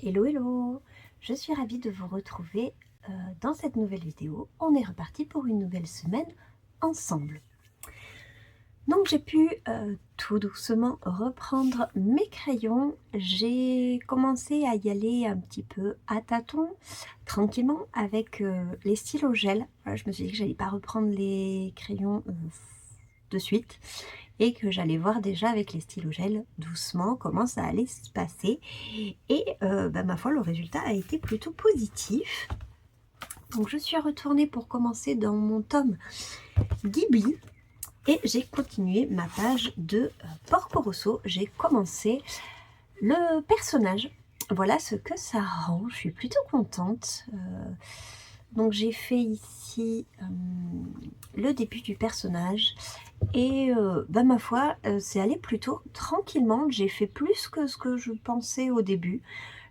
Hello hello, je suis ravie de vous retrouver dans cette nouvelle vidéo. On est reparti pour une nouvelle semaine ensemble. Donc j'ai pu tout doucement reprendre mes crayons. J'ai commencé à y aller un petit peu à tâtons, tranquillement, avec les stylos gel. Voilà, je me suis dit que j'allais pas reprendre les crayons de suite et que j'allais voir déjà avec les stylos gel doucement comment ça allait se passer. Et ma foi, le résultat a été plutôt positif. Donc je suis retournée pour commencer dans mon tome Ghibli et j'ai continué ma page de Porco Rosso. J'ai commencé le personnage. Voilà ce que ça rend. Je suis plutôt contente. Donc j'ai fait ici le début du personnage et ma foi, c'est allé plutôt tranquillement. J'ai fait plus que ce que je pensais au début.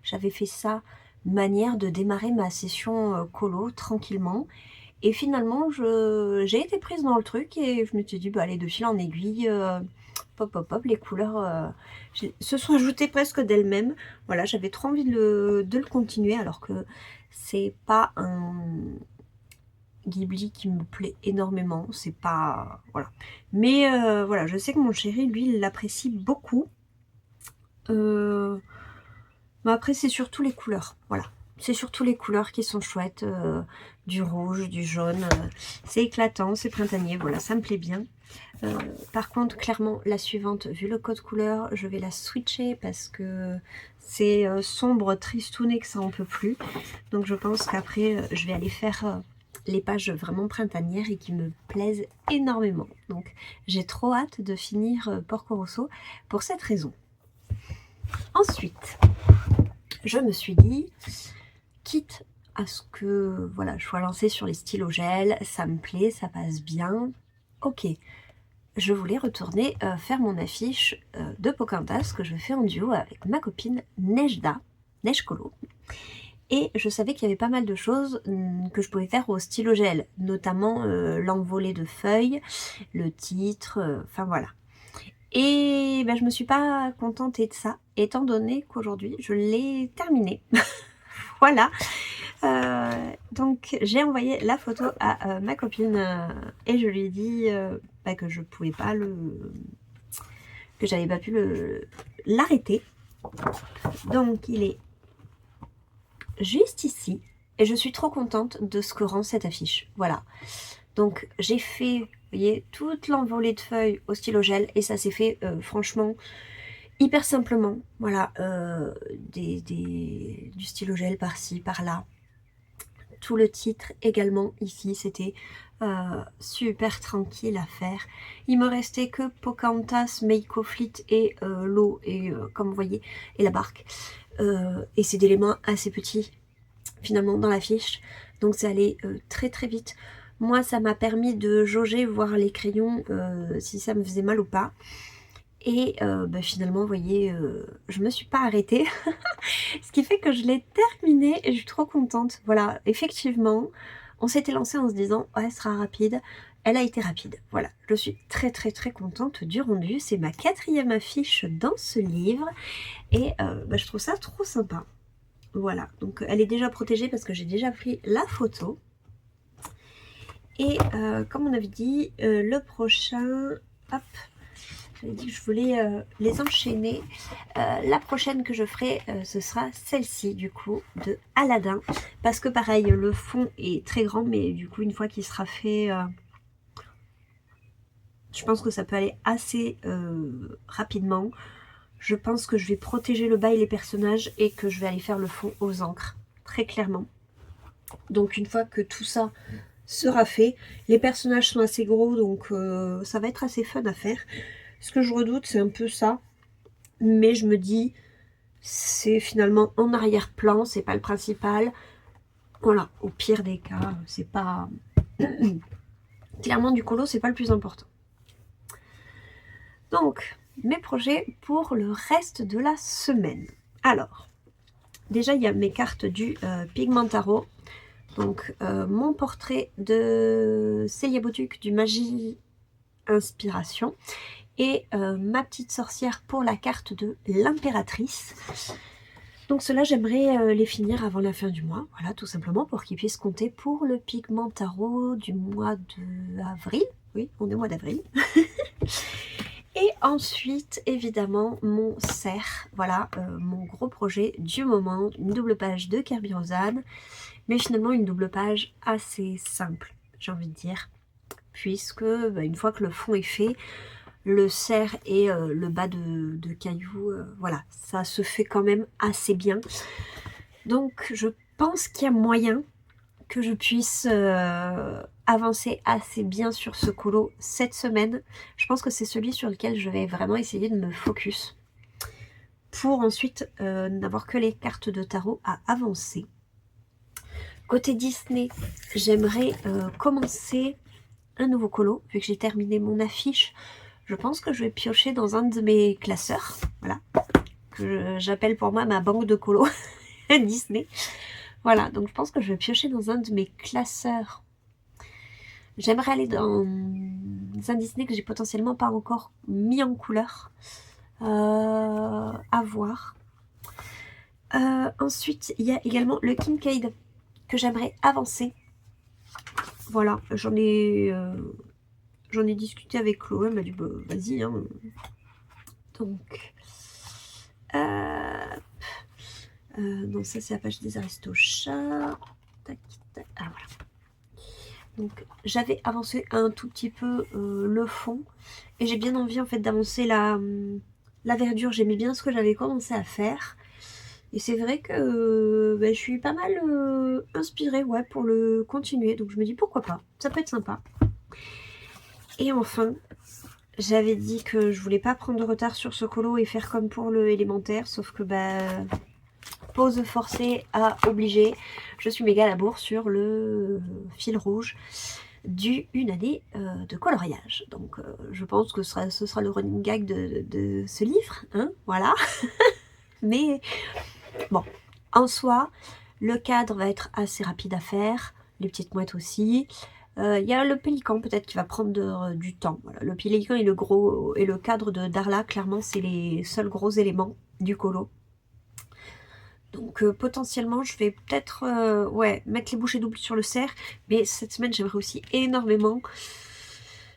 J'avais fait ça manière de démarrer ma session colo tranquillement. Et finalement, j'ai été prise dans le truc et je me suis dit, bah allez, de fil en aiguille, pop, pop, pop, les couleurs se sont ajoutées presque d'elles-mêmes. Voilà, j'avais trop envie de le continuer alors que c'est pas un Ghibli qui me plaît énormément, c'est pas... voilà. Mais voilà, je sais que mon chéri, lui, il l'apprécie beaucoup. Mais après, c'est surtout les couleurs, voilà. C'est surtout les couleurs qui sont chouettes, du rouge, du jaune, c'est éclatant, c'est printanier, voilà, ça me plaît bien. Par contre, clairement, la suivante, vu le code couleur, je vais la switcher parce que c'est sombre, tristouné que ça en peut plus. Donc je pense qu'après, je vais aller faire les pages vraiment printanières et qui me plaisent énormément. Donc j'ai trop hâte de finir Porco Rosso pour cette raison. Ensuite, je me suis dit, quitte à ce que voilà, je sois lancée sur les stylos gel, ça me plaît, ça passe bien, ok. Je voulais retourner faire mon affiche de Pocahontas que je fais en duo avec ma copine Nejda, Neige Colo. Et je savais qu'il y avait pas mal de choses que je pouvais faire au stylo gel, notamment l'envolée de feuilles, le titre, enfin voilà. Et je me suis pas contentée de ça, étant donné qu'aujourd'hui je l'ai terminé. Voilà. Donc j'ai envoyé la photo à ma copine et je lui ai dit que je pouvais pas que j'avais pas pu l'arrêter. Donc il est juste ici et je suis trop contente de ce que rend cette affiche. Voilà. Donc j'ai fait, vous voyez, toute l'envolée de feuilles au stylo gel et ça s'est fait franchement hyper simplement. Voilà, du stylo gel par-ci, par-là. Tout le titre également ici, c'était super tranquille à faire. Il me restait que Pocahontas, Meiko Fleet et l'eau et comme vous voyez, et la barque. Et c'est des éléments assez petits finalement dans la fiche, donc ça allait très très vite. Moi ça m'a permis de jauger, voir les crayons si ça me faisait mal ou pas. Et finalement, vous voyez, je me suis pas arrêtée. Ce qui fait que je l'ai terminé et je suis trop contente. Voilà, effectivement, on s'était lancé en se disant, ouais, elle sera rapide. Elle a été rapide. Voilà, je suis très très très contente du rendu. C'est ma 4e affiche dans ce livre. Et je trouve ça trop sympa. Voilà, donc elle est déjà protégée parce que j'ai déjà pris la photo. Et comme on avait dit, le prochain... Hop, j'avais dit que je voulais les enchaîner. La prochaine que je ferai, ce sera celle-ci, du coup, de Aladdin. Parce que pareil, le fond est très grand, mais du coup, une fois qu'il sera fait, je pense que ça peut aller assez rapidement. Je pense que je vais protéger le bas et les personnages et que je vais aller faire le fond aux encres, très clairement. Donc une fois que tout ça sera fait, les personnages sont assez gros, donc ça va être assez fun à faire. Ce que je redoute, c'est un peu ça. Mais je me dis, c'est finalement en arrière-plan, c'est pas le principal. Voilà, au pire des cas, c'est pas... Clairement, du colo, c'est pas le plus important. Donc, mes projets pour le reste de la semaine. Alors, déjà, il y a mes cartes du Pigmentaro. Donc, mon portrait de Célia Boutuc du Magie Inspiration. Et ma petite sorcière pour la carte de l'impératrice. Donc ceux-là, j'aimerais les finir avant la fin du mois, voilà, tout simplement pour qu'ils puissent compter pour le pigment tarot du mois d'avril. Oui, on est au mois d'avril. Et ensuite, évidemment, mon cerf, voilà, mon gros projet du moment, une double page de Kerby Rosanne, mais finalement une double page assez simple, j'ai envie de dire, puisque une fois que le fond est fait, le cerf et le bas de caillou, voilà, ça se fait quand même assez bien. Donc je pense qu'il y a moyen que je puisse avancer assez bien sur ce colo cette semaine. Je pense que c'est celui sur lequel je vais vraiment essayer de me focus pour ensuite n'avoir que les cartes de tarot à avancer. Côté Disney, j'aimerais commencer un nouveau colo, vu que j'ai terminé mon affiche. Je pense que je vais piocher dans un de mes classeurs, voilà, que j'appelle pour moi ma banque de colo Disney. Voilà, donc je pense que je vais piocher dans un de mes classeurs. J'aimerais aller dans un Disney que j'ai potentiellement pas encore mis en couleur. À voir. Ensuite, il y a également le Kincaid que j'aimerais avancer. Voilà, j'en ai discuté avec Chloé, elle m'a dit bah, vas-y. Hein. Donc, non, ça c'est la page des Aristochats. Tac, tac. Ah voilà. Donc j'avais avancé un tout petit peu le fond et j'ai bien envie en fait d'avancer la verdure. J'aimais bien ce que j'avais commencé à faire et c'est vrai que je suis pas mal inspirée ouais, pour le continuer. Donc je me dis pourquoi pas, ça peut être sympa. Et enfin, j'avais dit que je voulais pas prendre de retard sur ce colo et faire comme pour le élémentaire, sauf que pause forcée à obliger. Je suis méga à la bourre sur le fil rouge du une année de coloriage. Donc je pense que ce sera le running gag de ce livre, hein, voilà. Mais bon, en soi, le cadre va être assez rapide à faire, les petites mouettes aussi. Il y a le pélican peut-être qui va prendre du temps. Voilà. Le pélican et le cadre de Darla, clairement, c'est les seuls gros éléments du colo. Donc potentiellement je vais peut-être mettre les bouchées doubles sur le cerf, mais cette semaine j'aimerais aussi énormément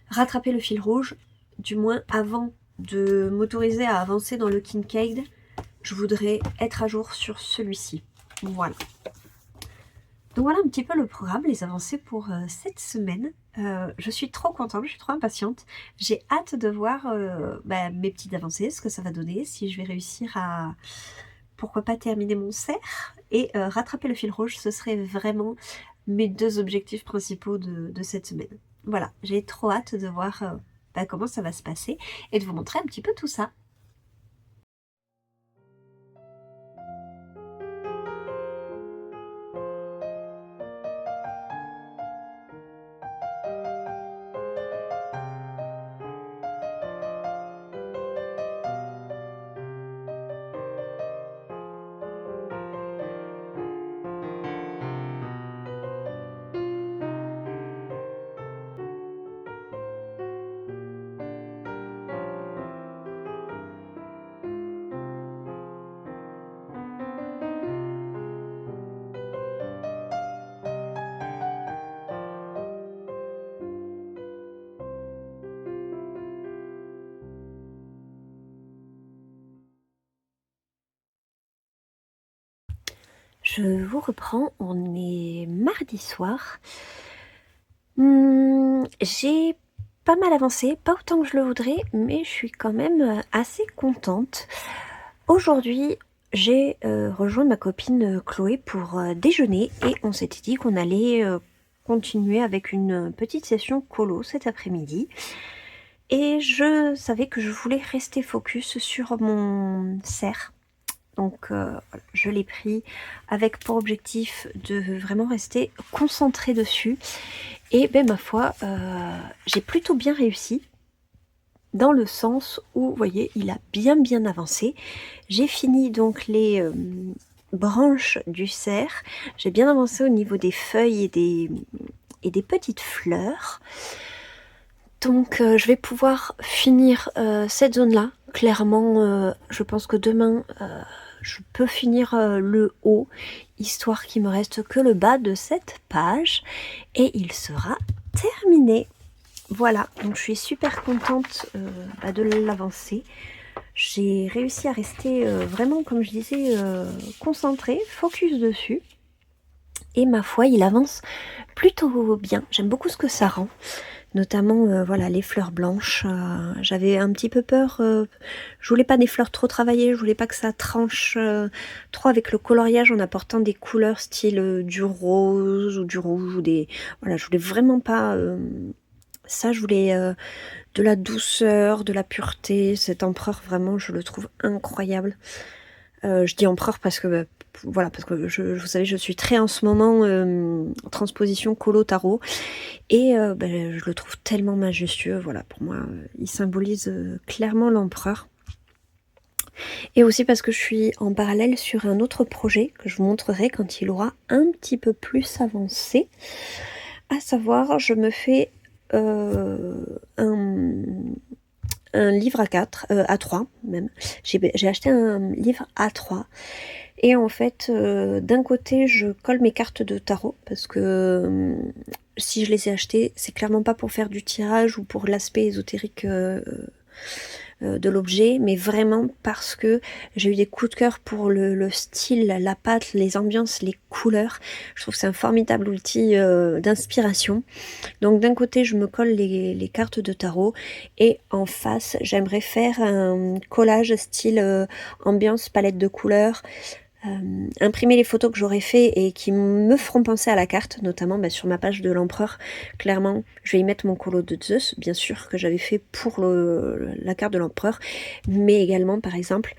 rattraper le fil rouge, du moins avant de m'autoriser à avancer dans le Kincaid, je voudrais être à jour sur celui-ci. Voilà. Donc voilà un petit peu le programme, les avancées pour cette semaine. Je suis trop contente, je suis trop impatiente. J'ai hâte de voir mes petites avancées, ce que ça va donner, si je vais réussir à pourquoi pas terminer mon cerf et rattraper le fil rouge. Ce serait vraiment mes deux objectifs principaux de cette semaine. Voilà, j'ai trop hâte de voir comment ça va se passer et de vous montrer un petit peu tout ça. Je vous reprends, on est mardi soir. J'ai pas mal avancé, pas autant que je le voudrais, mais je suis quand même assez contente. Aujourd'hui, j'ai rejoint ma copine Chloé pour déjeuner et on s'était dit qu'on allait continuer avec une petite session colo cet après-midi. Et je savais que je voulais rester focus sur mon cerf. Donc je l'ai pris avec pour objectif de vraiment rester concentrée dessus. Et ma foi, j'ai plutôt bien réussi. Dans le sens où, vous voyez, il a bien avancé. J'ai fini donc les branches du cerf. J'ai bien avancé au niveau des feuilles et des petites fleurs. Donc je vais pouvoir finir cette zone-là. Clairement, je pense que demain, je peux finir le haut, histoire qu'il me reste que le bas de cette page, et il sera terminé. Voilà, donc je suis super contente de l'avancer. J'ai réussi à rester vraiment, comme je disais, concentrée, focus dessus. Et ma foi, il avance plutôt bien. J'aime beaucoup ce que ça rend. Notamment, voilà, les fleurs blanches. J'avais un petit peu peur. Je voulais pas des fleurs trop travaillées. Je voulais pas que ça tranche trop avec le coloriage en apportant des couleurs style du rose ou du rouge ou des. Voilà, je voulais vraiment pas ça. Je voulais de la douceur, de la pureté. Cet empereur, vraiment, je le trouve incroyable. Je dis empereur parce que voilà, parce que vous savez, je suis très en ce moment transposition colo tarot et je le trouve tellement majestueux. Voilà, pour moi, il symbolise clairement l'empereur. Et aussi parce que je suis en parallèle sur un autre projet que je vous montrerai quand il aura un petit peu plus avancé. À savoir, je me fais un livre A4, A3 même. J'ai acheté un livre A3. Et en fait, d'un côté, je colle mes cartes de tarot parce que si je les ai achetées, c'est clairement pas pour faire du tirage ou pour l'aspect ésotérique de l'objet, mais vraiment parce que j'ai eu des coups de cœur pour le style, la pâte, les ambiances, les couleurs. Je trouve que c'est un formidable outil d'inspiration. Donc d'un côté, je me colle les cartes de tarot et en face, j'aimerais faire un collage style ambiance, palette de couleurs. Imprimer les photos que j'aurais fait et qui me feront penser à la carte, notamment sur ma page de l'empereur. Clairement, je vais y mettre mon colo de Zeus, bien sûr, que j'avais fait pour la carte de l'empereur, mais également, par exemple,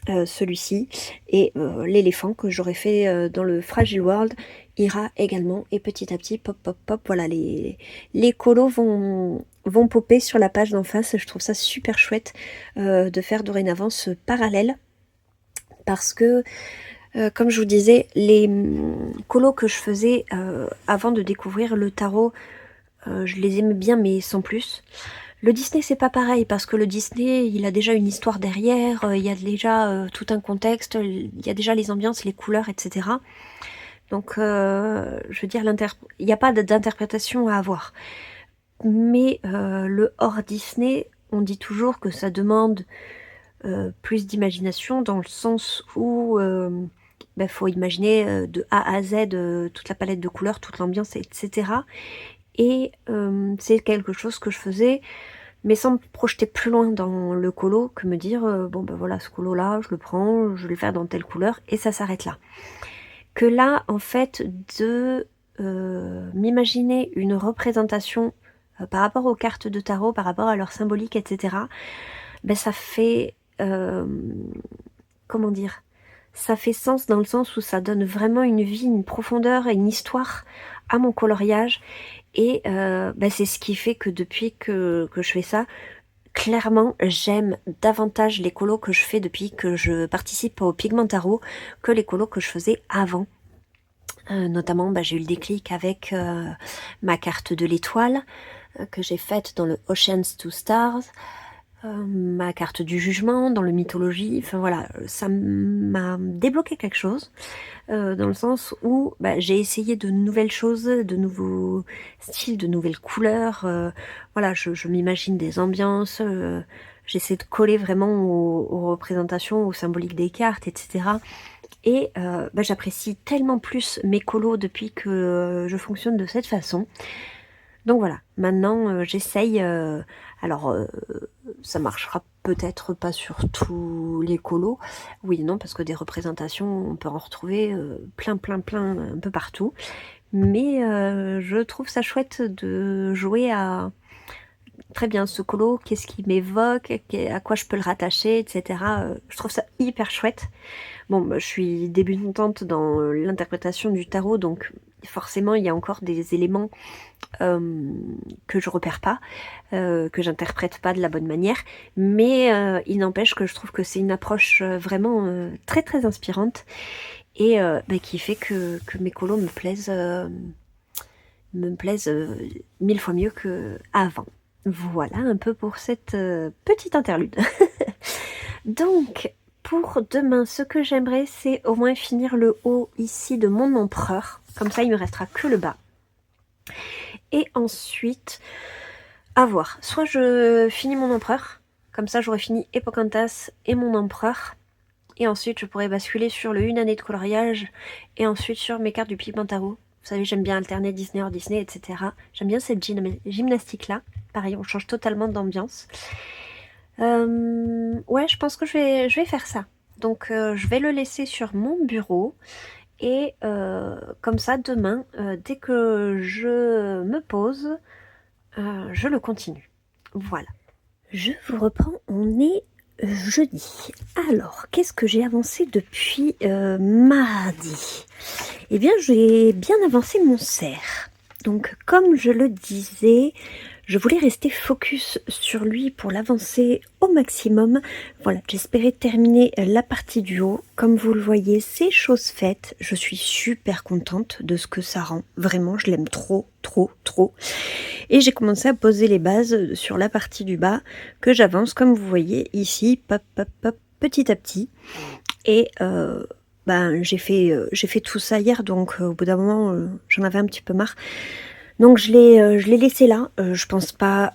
celui-ci et l'éléphant que j'aurais fait dans le Fragile World ira également, et petit à petit, pop, pop, pop, voilà, les colos vont popper sur la page d'en face. Je trouve ça super chouette de faire dorénavant ce parallèle. Parce que, comme je vous disais, les colos que je faisais avant de découvrir le tarot, je les aimais bien, mais sans plus. Le Disney, c'est pas pareil, parce que le Disney, il a déjà une histoire derrière, il y a déjà tout un contexte, il y a déjà les ambiances, les couleurs, etc. Donc, je veux dire, il n'y a pas d'interprétation à avoir. Mais le hors Disney, on dit toujours que ça demande plus d'imagination, dans le sens où faut imaginer de A à Z toute la palette de couleurs, toute l'ambiance, etc. Et c'est quelque chose que je faisais, mais sans me projeter plus loin dans le colo que me dire voilà, ce colo là, je le prends, je vais le faire dans telle couleur, et ça s'arrête là. Que là, en fait, de m'imaginer une représentation par rapport aux cartes de tarot, par rapport à leur symbolique, etc., ça fait comment dire, ça fait sens dans le sens où ça donne vraiment une vie, une profondeur et une histoire à mon coloriage. Et c'est ce qui fait que depuis que je fais ça, clairement, j'aime davantage les colos que je fais depuis que je participe au Pigment Tarot que les colos que je faisais avant. Notamment, j'ai eu le déclic avec ma carte de l'étoile que j'ai faite dans le Oceans to Stars. Ma carte du jugement dans le mythologie, enfin voilà, ça m'a débloqué quelque chose dans le sens où j'ai essayé de nouvelles choses, de nouveaux styles, de nouvelles couleurs, voilà, je m'imagine des ambiances, j'essaie de coller vraiment aux représentations, aux symboliques des cartes, etc. Et j'apprécie tellement plus mes colos depuis que je fonctionne de cette façon. Donc voilà, maintenant j'essaye, alors ça marchera peut-être pas sur tous les colos, oui et non, parce que des représentations, on peut en retrouver plein, un peu partout. Mais je trouve ça chouette de jouer à, très bien, ce colo, qu'est-ce qui m'évoque, à quoi je peux le rattacher, etc. Je trouve ça hyper chouette. Bon, je suis débutante dans l'interprétation du tarot, donc forcément il y a encore des éléments que je repère pas, que j'interprète pas de la bonne manière, mais il n'empêche que je trouve que c'est une approche vraiment très très inspirante et qui fait que mes colos me plaisent mille fois mieux qu'avant. Voilà un peu pour cette petite interlude. Donc, pour demain, ce que j'aimerais, c'est au moins finir le haut ici de mon empereur. Comme ça, il me restera que le bas. Et ensuite, à voir. Soit je finis mon empereur, comme ça j'aurai fini Epocantas et mon empereur. Et ensuite, je pourrais basculer sur le 1 année de coloriage et ensuite sur mes cartes du Pigmentaro. Vous savez, j'aime bien alterner Disney hors Disney, etc. J'aime bien cette gymnastique-là. Pareil, on change totalement d'ambiance. Ouais, je pense que je vais faire ça. Donc, je vais le laisser sur mon bureau. Et comme ça, demain, dès que je me pose, je le continue. Voilà. Je vous reprends, on est jeudi. Alors, qu'est-ce que j'ai avancé depuis mardi? Eh bien, j'ai bien avancé mon cerf. Donc, comme je le disais, je voulais rester focus sur lui pour l'avancer au maximum. Voilà, j'espérais terminer la partie du haut. Comme vous le voyez, c'est chose faite. Je suis super contente de ce que ça rend. Vraiment, je l'aime trop, trop, trop. Et j'ai commencé à poser les bases sur la partie du bas que j'avance, comme vous voyez ici, pop, pop, pop, petit à petit. Et j'ai fait tout ça hier, donc au bout d'un moment, j'en avais un petit peu marre. Donc je l'ai laissé là. Je pense pas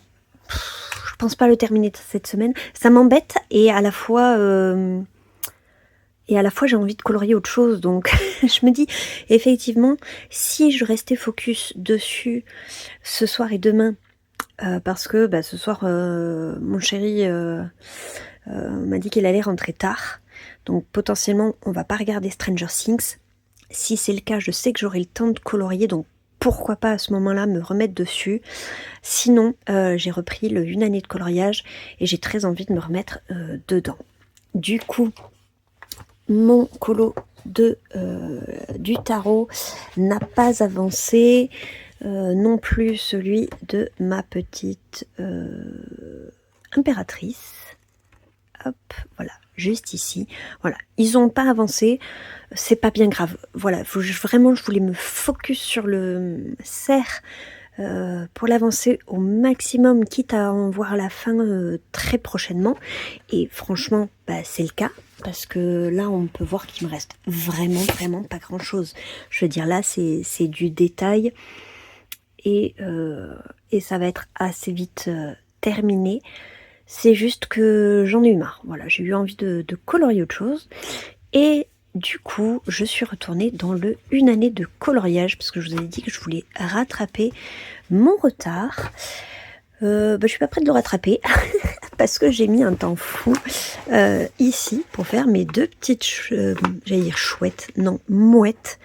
le terminer cette semaine. Ça m'embête et à la fois j'ai envie de colorier autre chose. Donc je me dis effectivement, si je restais focus dessus ce soir et demain, parce que ce soir mon chéri m'a dit qu'il allait rentrer tard. Donc potentiellement on va pas regarder Stranger Things. Si c'est le cas, je sais que j'aurai le temps de colorier, donc pourquoi pas à ce moment-là me remettre dessus. Sinon, j'ai repris le 1 année de coloriage et j'ai très envie de me remettre dedans. Du coup, mon colo du tarot n'a pas avancé, non plus celui de ma petite impératrice. Hop, voilà, juste ici. Voilà, ils n'ont pas avancé, c'est pas bien grave. Voilà, vraiment, je voulais me focus sur le cerf pour l'avancer au maximum, quitte à en voir la fin très prochainement. Et franchement, c'est le cas, parce que là, on peut voir qu'il me reste vraiment pas grand-chose. Je veux dire, là, c'est du détail et ça va être assez vite terminé. C'est juste que j'en ai eu marre. Voilà, j'ai eu envie de colorier autre chose. Et du coup, je suis retournée dans le 1 année de coloriage parce que je vous avais dit que je voulais rattraper mon retard. Je suis pas prête de le rattraper parce que j'ai mis un temps fou ici pour faire mes 2 petites, j'allais dire chouettes, non, mouettes.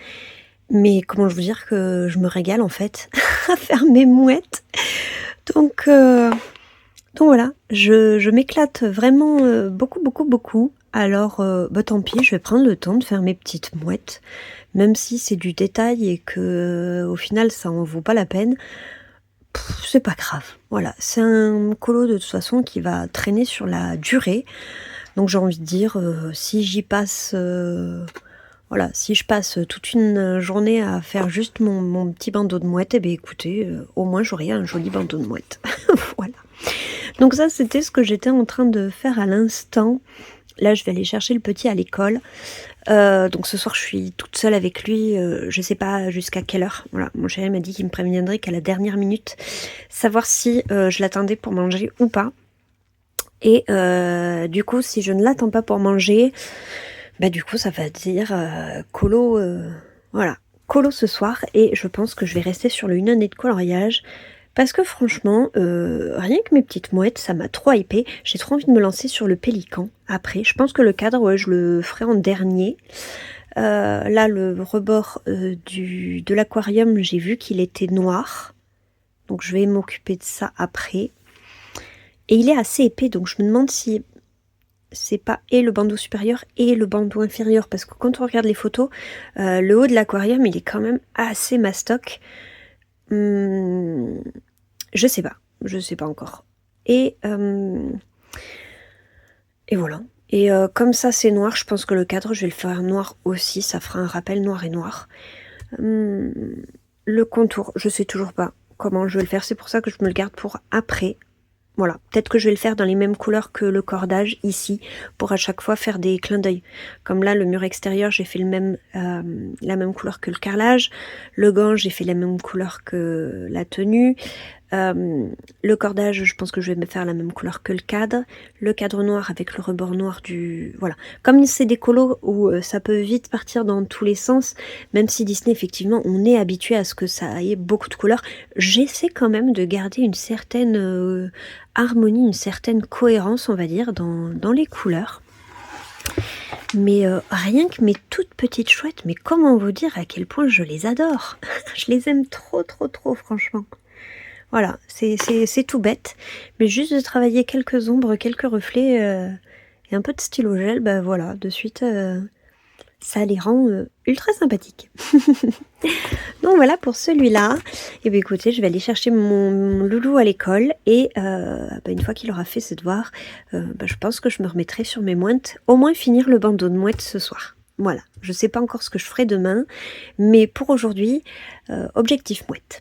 Mais comment je veux dire que je me régale en fait à faire mes mouettes. Donc voilà, je m'éclate vraiment beaucoup. Alors, tant pis, je vais prendre le temps de faire mes petites mouettes, même si c'est du détail et que au final, ça en vaut pas la peine. C'est pas grave. Voilà, c'est un colo de toute façon qui va traîner sur la durée. Donc j'ai envie de dire, si j'y passe... Voilà, si je passe toute une journée à faire juste mon petit bandeau de mouette, eh bien écoutez, au moins j'aurai un joli bandeau de mouette. Voilà. Donc ça, c'était ce que j'étais en train de faire à l'instant. Là, je vais aller chercher le petit à l'école. Donc ce soir, je suis toute seule avec lui. Je sais pas jusqu'à quelle heure. Voilà, mon chéri m'a dit qu'il me préviendrait qu'à la dernière minute, savoir si je l'attendais pour manger ou pas. Et du coup, si je ne l'attends pas pour manger, du coup, ça va dire colo. Voilà, colo ce soir. Et je pense que je vais rester sur le 1 année de coloriage. Parce que franchement, rien que mes petites mouettes, ça m'a trop hypé. J'ai trop envie de me lancer sur le pélican après. Je pense que le cadre, ouais, je le ferai en dernier. Là, le rebord de l'aquarium, j'ai vu qu'il était noir. Donc je vais m'occuper de ça après. Et il est assez épais, donc je me demande si c'est pas et le bandeau supérieur et le bandeau inférieur. Parce que quand on regarde les photos, le haut de l'aquarium, il est quand même assez mastoc. Je sais pas encore. Et voilà. Et comme ça c'est noir, je pense que le cadre je vais le faire noir aussi, ça fera un rappel noir et noir. Le contour, je sais toujours pas comment je vais le faire, c'est pour ça que je me le garde pour après. Voilà, peut-être que je vais le faire dans les mêmes couleurs que le cordage ici, pour à chaque fois faire des clins d'œil. Comme là, le mur extérieur, j'ai fait la même couleur que le carrelage. Le gant, j'ai fait la même couleur que la tenue. Le cordage, je pense que je vais me faire la même couleur que le cadre. Le cadre noir avec le rebord noir du... Voilà. Comme c'est des colos où ça peut vite partir dans tous les sens, même si Disney, effectivement, on est habitué à ce que ça ait beaucoup de couleurs, j'essaie quand même de garder une certaine harmonie, une certaine cohérence, on va dire, dans les couleurs. Mais rien que mes toutes petites chouettes, mais comment vous dire à quel point je les adore. Je les aime trop, trop, trop, franchement. Voilà, c'est tout bête, mais juste de travailler quelques ombres, quelques reflets et un peu de stylo gel, bah voilà, de suite, ça les rend ultra sympathiques. Donc voilà pour celui-là. Et bien écoutez, je vais aller chercher mon loulou à l'école et une fois qu'il aura fait ses devoirs, je pense que je me remettrai sur mes mouettes, au moins finir le bandeau de mouette ce soir. Voilà, je sais pas encore ce que je ferai demain, mais pour aujourd'hui, objectif mouette.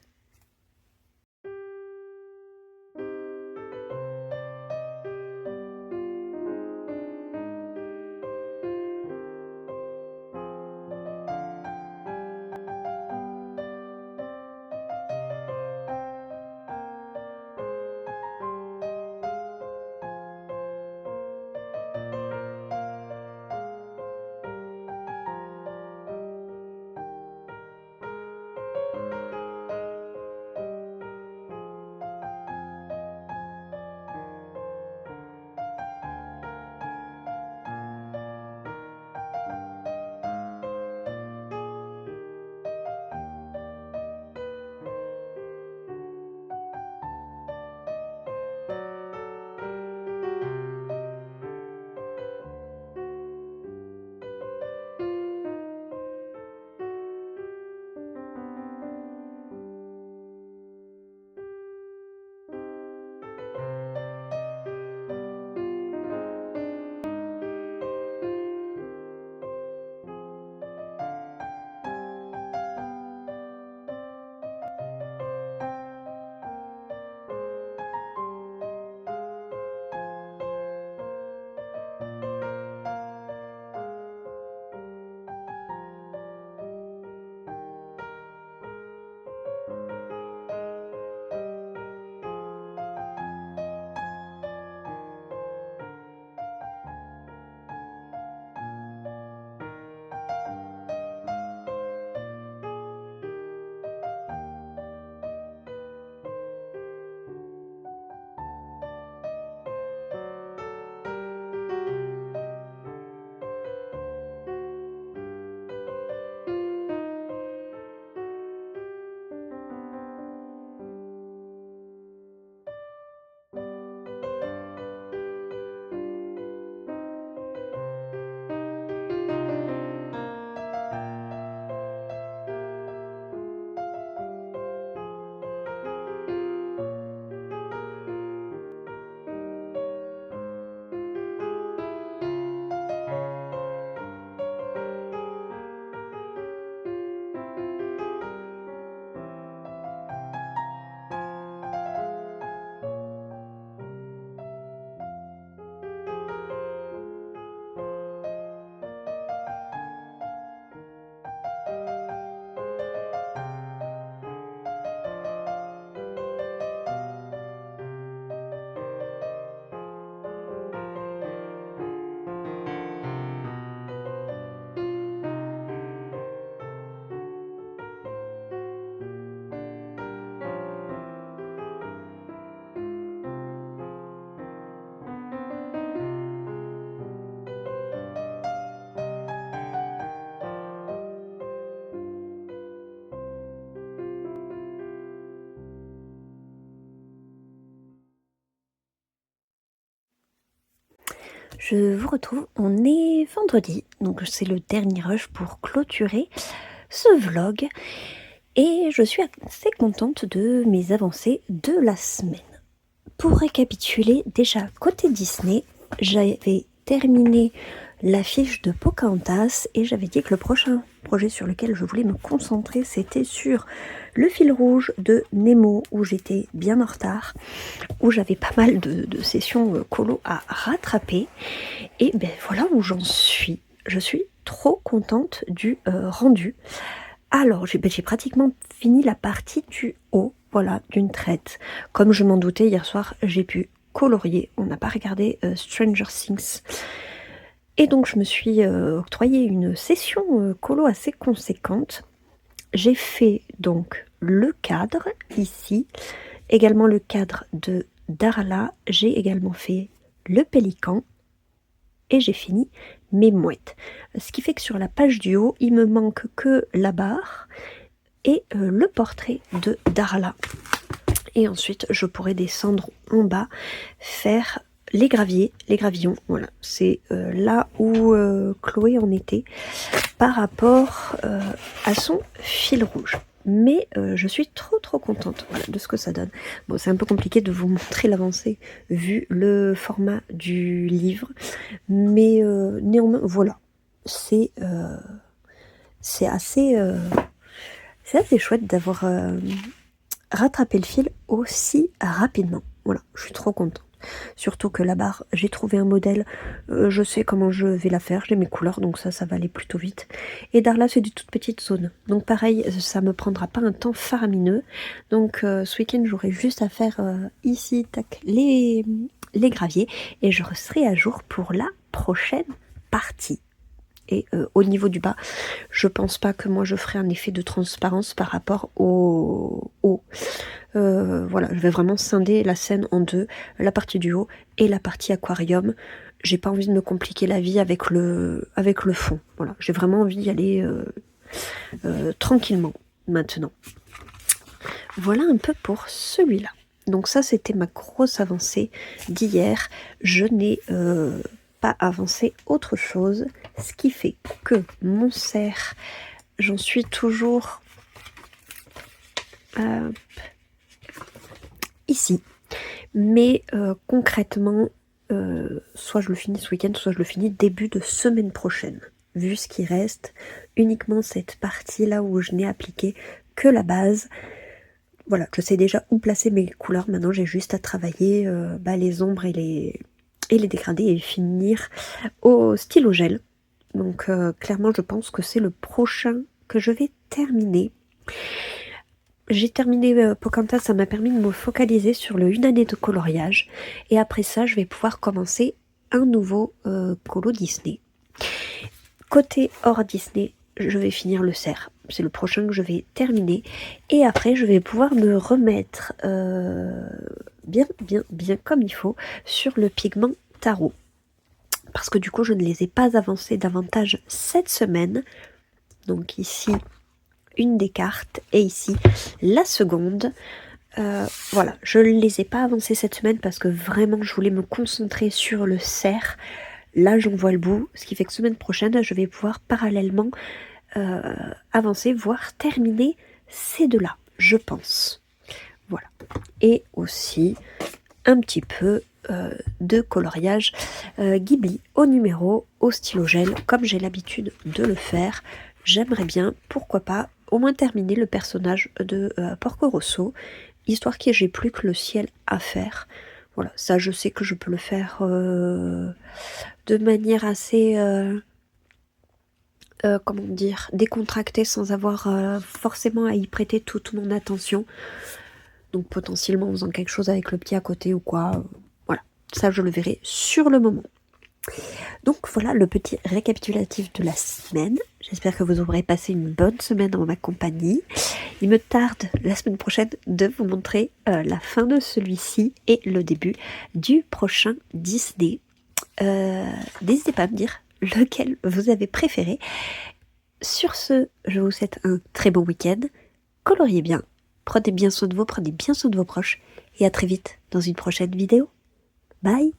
Je vous retrouve, on est vendredi, donc c'est le dernier rush pour clôturer ce vlog. Et je suis assez contente de mes avancées de la semaine. Pour récapituler, déjà côté Disney, j'avais terminé l'affiche de Pocahontas et j'avais dit que le prochain projet sur lequel je voulais me concentrer, c'était sur le fil rouge de Nemo, où j'étais bien en retard, où j'avais pas mal de sessions colo à rattraper. Et ben voilà où j'en suis. Je suis trop contente du rendu. Alors, j'ai pratiquement fini la partie du haut, voilà, d'une traite. Comme je m'en doutais, hier soir, j'ai pu colorier. On n'a pas regardé Stranger Things. Et donc, je me suis octroyé une session colo assez conséquente. J'ai fait donc le cadre ici, également le cadre de Darla. J'ai également fait le pélican et j'ai fini mes mouettes. Ce qui fait que sur la page du haut, il me manque que la barre et le portrait de Darla. Et ensuite, je pourrais descendre en bas, faire les graviers, les gravillons. Voilà, c'est là où Chloé en était par rapport à son fil rouge. Mais je suis trop contente, voilà, de ce que ça donne. Bon, c'est un peu compliqué de vous montrer l'avancée vu le format du livre, mais néanmoins, voilà, c'est assez chouette d'avoir rattrapé le fil aussi rapidement. Voilà, je suis trop contente. Surtout que la barre, j'ai trouvé un modèle, je sais comment je vais la faire, j'ai mes couleurs, donc ça va aller plutôt vite. Et Darla, c'est des toutes petites zones, donc pareil, ça me prendra pas un temps faramineux. Donc ce week-end, j'aurai juste à faire ici, tac, les graviers, et je serai à jour pour la prochaine partie. Et au niveau du bas, je pense pas que moi je ferai un effet de transparence par rapport au haut. Voilà, je vais vraiment scinder la scène en deux, la partie du haut et la partie aquarium. J'ai pas envie de me compliquer la vie avec le fond. Voilà, j'ai vraiment envie d'y aller tranquillement maintenant. Voilà un peu pour celui-là. Donc ça, c'était ma grosse avancée d'hier. Je n'ai pas avancé autre chose, ce qui fait que mon cerf, j'en suis toujours ici. Mais concrètement, soit je le finis ce week-end, soit je le finis début de semaine prochaine. Vu ce qui reste, uniquement cette partie-là où je n'ai appliqué que la base. Voilà, je sais déjà où placer mes couleurs. Maintenant, j'ai juste à travailler les ombres et les dégradés et finir au stylo gel. Donc, clairement, je pense que c'est le prochain que je vais terminer. J'ai terminé Pocahontas, ça m'a permis de me focaliser sur le 1 année de coloriage. Et après ça, je vais pouvoir commencer un nouveau colo Disney. Côté hors Disney, je vais finir le cerf. C'est le prochain que je vais terminer. Et après, je vais pouvoir me remettre bien comme il faut sur le pigment tarot. Parce que du coup, je ne les ai pas avancés davantage cette semaine. Donc ici, une des cartes et ici, la seconde. Voilà, je ne les ai pas avancés cette semaine parce que vraiment, je voulais me concentrer sur le cerf. Là, j'en vois le bout, ce qui fait que semaine prochaine, je vais pouvoir parallèlement avancer, voire terminer ces deux-là, je pense. Voilà. Et aussi un petit peu de coloriage Ghibli au numéro, au stylo gel, comme j'ai l'habitude de le faire. J'aimerais bien, pourquoi pas, au moins terminer le personnage de Porco Rosso, histoire que j'ai plus que le ciel à faire. Voilà, ça je sais que je peux le faire de manière assez comment dire, décontractée sans avoir forcément à y prêter toute mon attention. Donc potentiellement en faisant quelque chose avec le pied à côté ou quoi. Voilà, ça je le verrai sur le moment. Donc voilà le petit récapitulatif de la semaine. J'espère que vous aurez passé une bonne semaine en ma compagnie. Il me tarde la semaine prochaine de vous montrer la fin de celui-ci et le début du prochain Disney. N'hésitez pas à me dire lequel vous avez préféré. Sur ce, je vous souhaite un très bon week-end. Coloriez bien, prenez bien soin de vous, prenez bien soin de vos proches et à très vite dans une prochaine vidéo. Bye!